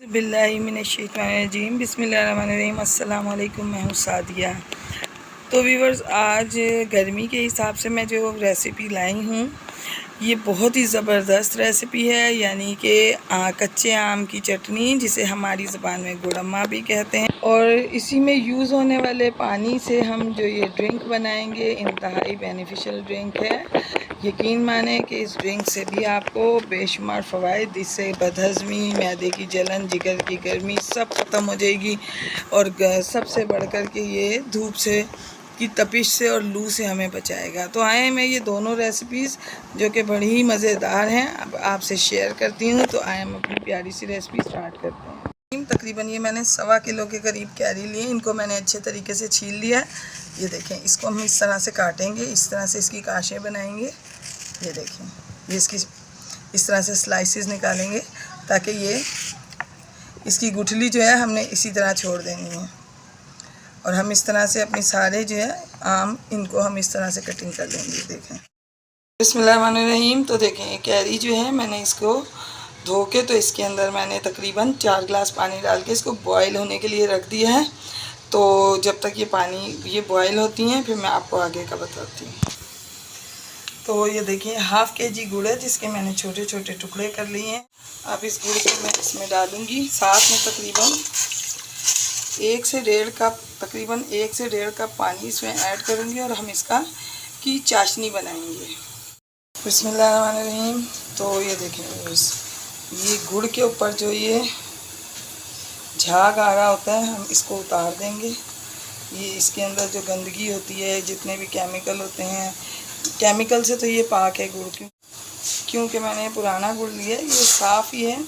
बिस्मिल्लाहिर्रहमानिर्रहीम बिस्मिल्लाहिर्रहमानिर्रहीम अस्सलाम वालेकुम। मैं हूँ सादिया। तो व्यूअर्स, आज गर्मी के हिसाब से मैं जो रेसिपी लाई हूँ ये बहुत ही ज़बरदस्त रेसिपी है, यानी कि कच्चे आम की चटनी, जिसे हमारी ज़बान में गुड़म्मा भी कहते हैं। और इसी में यूज़ होने वाले पानी से हम जो ये ड्रिंक बनाएंगे इंतहाई बेनिफिशियल ड्रिंक है। यकीन माने कि इस ड्रिंक से भी आपको बेशुमार फ़वाइद, इससे बदहज़मी, मैदे की जलन, जिगर की गर्मी सब ख़त्म हो जाएगी। और सबसे बढ़कर के ये धूप से की तपिश से और लू से हमें बचाएगा। तो आए मैं ये दोनों रेसिपीज़ जो कि बड़ी ही मज़ेदार हैं अब आपसे शेयर करती हूँ। तो आए हम अपनी प्यारी सी रेसिपी स्टार्ट करते हैं। तकरीबन ये मैंने 1.25 किलो के करीब कैरी लिए। इनको मैंने अच्छे तरीके से छील लिया है। ये देखें, इसको हम इस तरह से काटेंगे, इस तरह से इसकी काशें बनाएंगे। ये देखें, ये इसकी इस तरह से स्लाइसेस निकालेंगे ताकि ये इसकी गुठली जो है हमने इसी तरह छोड़ देनी है। और हम इस तरह से अपनी सारे जो है आम, इनको हम इस तरह से कटिंग कर लेंगे। देखें, बिस्मिल्लाहिर्रहमानिर्रहीम। तो देखें, ये कैरी जो है मैंने इसको धो के, तो इसके अंदर मैंने तकरीबन 4 गिलास पानी डाल के इसको बॉयल होने के लिए रख दिया है। तो जब तक ये बॉयल होती हैं फिर मैं आपको आगे का बताती हूँ। तो ये देखिए, हाफ़ केजी गुड़ है जिसके मैंने छोटे छोटे टुकड़े कर लिए हैं। अब इस गुड़ को मैं इसमें डालूँगी। साथ में तकरीबन 1 से 1.5 कप पानी इसमें ऐड करूँगी और हम इसका की चाशनी बनाएंगे। बिस्मिल्लाहिर्रहमानिर्रहीम। तो ये देखें, ये गुड़ के ऊपर जो ये झाग आ रहा होता है हम इसको उतार देंगे। ये इसके अंदर जो गंदगी होती है, जितने भी केमिकल होते हैं, केमिकल से तो ये पाक है गुड़, क्योंकि मैंने पुराना गुड़ लिया है, ये साफ़ ही है।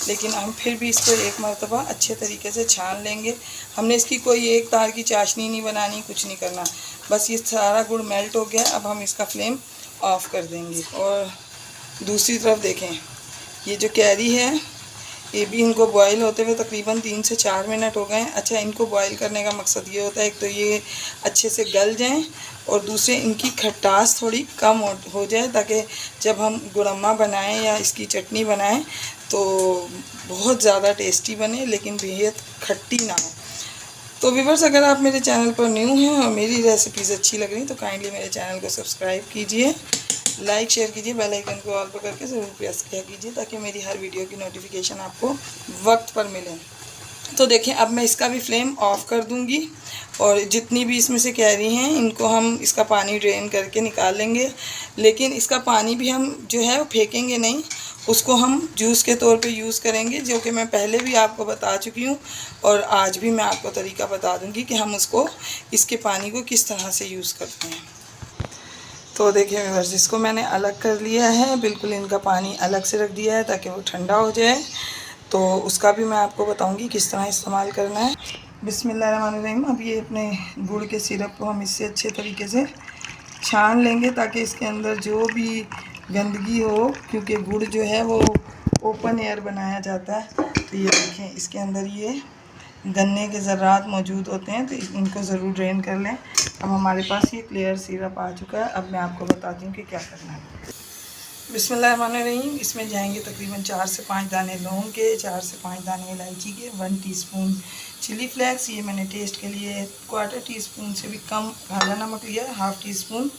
लेकिन हम फिर भी इसको एक मरतबा अच्छे तरीके से छान लेंगे। हमने इसकी कोई एक तार की चाशनी नहीं बनानी, कुछ नहीं करना, बस ये सारा गुड़ मेल्ट हो गया। अब हम इसका फ्लेम ऑफ़ कर देंगे। और दूसरी तरफ देखें, ये जो कैरी है ये भी, इनको बॉईल होते हुए तकरीबन 3 से 4 मिनट हो गए हैं। अच्छा, इनको बॉईल करने का मकसद ये होता है, एक तो ये अच्छे से गल जाएं और दूसरे इनकी खटास थोड़ी कम हो जाए, ताकि जब हम गुड़म्मा बनाएं या इसकी चटनी बनाएं तो बहुत ज़्यादा टेस्टी बने, लेकिन बेहद खट्टी ना हो। तो व्यूअर्स, अगर आप मेरे चैनल पर न्यू हैं और मेरी रेसिपीज़ अच्छी लग रही तो काइंडली मेरे चैनल को सब्सक्राइब कीजिए, लाइक शेयर कीजिए, बेल आइकन को ऑल पर करके ज़रूर प्रेस किया कीजिए ताकि मेरी हर वीडियो की नोटिफिकेशन आपको वक्त पर मिले। तो देखें, अब मैं इसका भी फ्लेम ऑफ़ कर दूंगी और जितनी भी इसमें से कैरी हैं इनको हम इसका पानी ड्रेन करके निकाल लेंगे। लेकिन इसका पानी भी हम जो है वो फेंकेंगे नहीं, उसको हम जूस के तौर पे यूज़ करेंगे, जो कि मैं पहले भी आपको बता चुकी हूँ और आज भी मैं आपको तरीका बता दूँगी कि हम उसको, इसके पानी को किस तरह से यूज़ करते हैं। तो देखिए व्यूअर्स, इसको मैंने अलग कर लिया है, बिल्कुल इनका पानी अलग से रख दिया है ताकि वो ठंडा हो जाए। तो उसका भी मैं आपको बताऊंगी किस तरह इस्तेमाल करना है। बिस्मिल्लाहिर्रहमानिर्रहीम। अब ये अपने गुड़ के सिरप को हम इससे अच्छे तरीके से छान लेंगे ताकि इसके अंदर जो भी गंदगी हो, क्योंकि गुड़ जो है वो ओपन एयर बनाया जाता है। तो ये देखें, इसके अंदर ये गन्ने के ज़र्रात मौजूद होते हैं, तो इनको ज़रूर ड्रेन कर लें। अब हमारे पास ये क्लियर सिरप आ चुका है। अब मैं आपको बताती हूँ कि क्या करना है। बिस्मिल्लाहिर्रहमानिर्रहीम। इसमें जाएंगे तकरीबन 4 से 5 दाने लौंग के, 4 से 5 दाने इलायची के, 1 टीस्पून चिली फ्लेक्स, ये मैंने टेस्ट के लिए 1/4 टीस्पून से भी कम काला नमक लिया है, 1/2 टीस्पून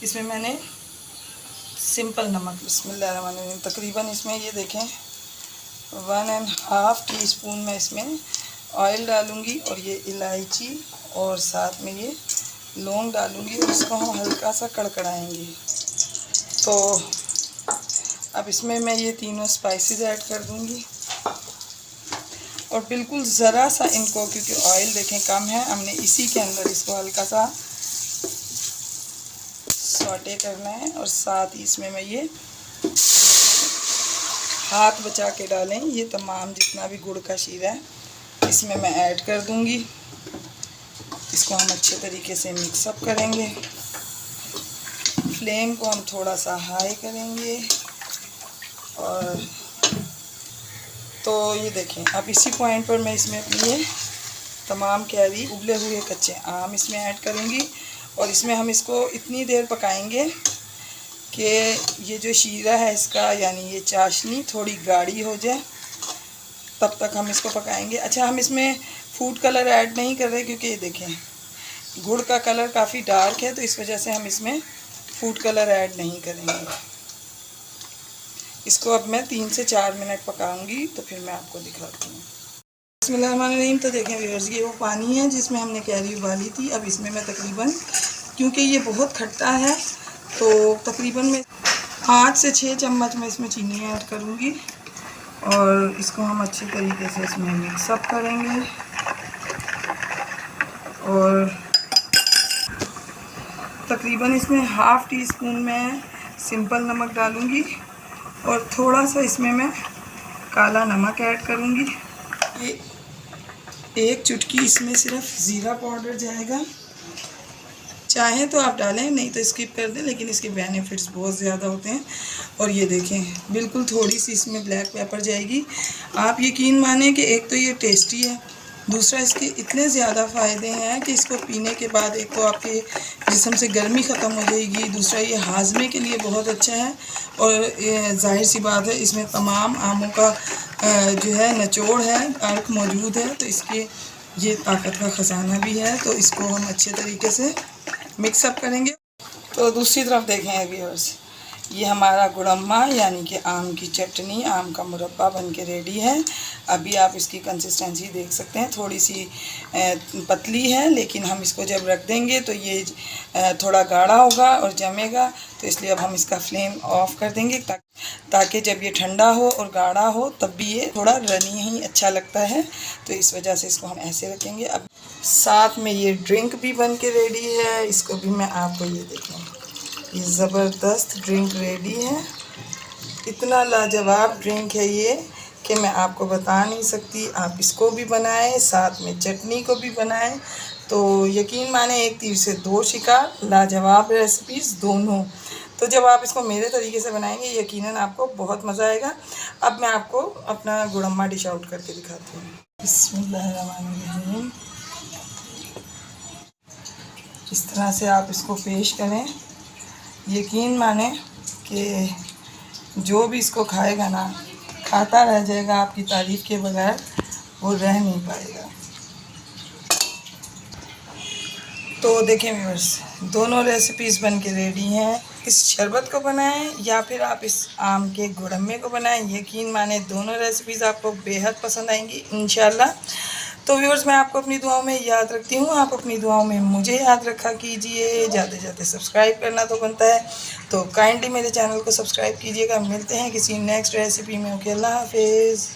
इसमें मैंने सिंपल नमक। बिस्मिल्लाहिर्रहमानिर्रहीम। तकरीबन इसमें ये देखें 1.5 टीस्पून मैं इसमें ऑयल डालूँगी और ये इलायची और साथ में ये लौंग डालूँगी और इसको हम हल्का सा कड़कड़ाएँगे। तो अब इसमें मैं ये तीनों स्पाइसेस ऐड कर दूँगी और बिल्कुल ज़रा सा इनको, क्योंकि ऑयल देखें कम है, हमने इसी के अंदर इसको हल्का सा सॉटे करना है। और साथ ही इसमें मैं ये हाथ बचा के डालें, ये तमाम जितना भी गुड़ का शीरा है इसमें मैं ऐड कर दूंगी। इसको हम अच्छे तरीके से मिक्सअप करेंगे। फ्लेम को हम थोड़ा सा हाई करेंगे। और तो ये देखें, अब इसी पॉइंट पर मैं इसमें अपनी ये तमाम कैरी, उबले हुए कच्चे आम इसमें ऐड करूँगी और इसमें हम इसको इतनी देर पकाएंगे कि ये जो शीरा है इसका, यानी ये चाशनी थोड़ी गाढ़ी हो जाए। तब तक हम इसको पकाएंगे। अच्छा, हम इसमें फूड कलर ऐड नहीं कर रहे क्योंकि ये देखें गुड़ का कलर काफ़ी डार्क है, तो इस वजह से हम इसमें फूड कलर ऐड नहीं करेंगे। इसको अब मैं 3 से 4 मिनट पकाऊंगी, तो फिर मैं आपको दिखाती हूँ। बिस्मिल्लाहिर्रहमानिर्रहीम। तो देखें व्यूअर्स, ये वो पानी है जिसमें हमने कैरी उबाली थी। अब इसमें मैं तकरीबन, क्योंकि ये बहुत खट्टा है, तो तकरीबन मैं 5 से 6 चम्मच मैं इसमें चीनी ऐड करूँगी और इसको हम अच्छी तरीके से इसमें मिक्सअप करेंगे। और तकरीबन इसमें ½ टीस्पून मैं सिंपल नमक डालूँगी और थोड़ा सा इसमें मैं काला नमक ऐड करूँगी। ये 1 चुटकी इसमें सिर्फ ज़ीरा पाउडर जाएगा। चाहे तो आप डालें, नहीं तो स्किप कर दें, लेकिन इसके बेनिफिट्स बहुत ज़्यादा होते हैं। और ये देखें बिल्कुल थोड़ी सी इसमें ब्लैक पेपर जाएगी। आप यकीन मानें कि एक तो ये टेस्टी है, दूसरा इसके इतने ज़्यादा फ़ायदे हैं कि इसको पीने के बाद एक तो आपके जिस्म से गर्मी ख़त्म हो जाएगी, दूसरा ये हाजमे के लिए बहुत अच्छा है। और जाहिर सी बात है इसमें तमाम आमों का जो है निचोड़ है, अर्क मौजूद है, तो इसके ये ताकत का ख़जाना भी है। तो इसको हम अच्छे तरीके से मिक्सअप करेंगे। तो दूसरी तरफ देखें व्यूअर्स, ये हमारा गुड़म्मा यानी कि आम की चटनी, आम का मुरब्बा बन के रेडी है। अभी आप इसकी कंसिस्टेंसी देख सकते हैं, थोड़ी सी पतली है, लेकिन हम इसको जब रख देंगे तो ये थोड़ा गाढ़ा होगा और जमेगा। तो इसलिए अब हम इसका फ्लेम ऑफ कर देंगे ताकि जब ये ठंडा हो और गाढ़ा हो तब भी ये थोड़ा रनी ही अच्छा लगता है। तो इस वजह से इसको हम ऐसे रखेंगे। अब साथ में ये ड्रिंक भी बन के रेडी है, इसको भी मैं आपको ये देखें, ये ज़बरदस्त ड्रिंक रेडी है। इतना लाजवाब ड्रिंक है ये कि मैं आपको बता नहीं सकती। आप इसको भी बनाएं, साथ में चटनी को भी बनाएं, तो यकीन माने एक तीर से 2 शिकार, लाजवाब रेसिपीज़ दोनों। तो जब आप इसको मेरे तरीके से बनाएंगे यकीनन आपको बहुत मज़ा आएगा। अब मैं आपको अपना गुड़म्मा डिश आउट करके दिखाती हूँ। बिस्मिल्लाहिर्रहमानिर्रहीम। इस तरह से आप इसको पेश करें, यकीन माने कि जो भी इसको खाएगा ना, खाता रह जाएगा, आपकी तारीफ़ के बगैर वो रह नहीं पाएगा। तो देखें व्यूअर्स, दोनों रेसिपीज़ बन के रेडी हैं। इस शरबत को बनाएं या फिर आप इस आम के गुड़म्मे को बनाएं, यकीन माने दोनों रेसिपीज़ आपको बेहद पसंद आएंगी इंशाल्लाह। तो व्यूअर्स, मैं आपको अपनी दुआओं में याद रखती हूँ, आप अपनी दुआओं में मुझे याद रखा कीजिए। जाते जाते सब्सक्राइब करना तो बनता है, तो काइंडली मेरे चैनल को सब्सक्राइब कीजिएगा। मिलते हैं किसी नेक्स्ट रेसिपी में। ओके, अल्लाह हाफिज़।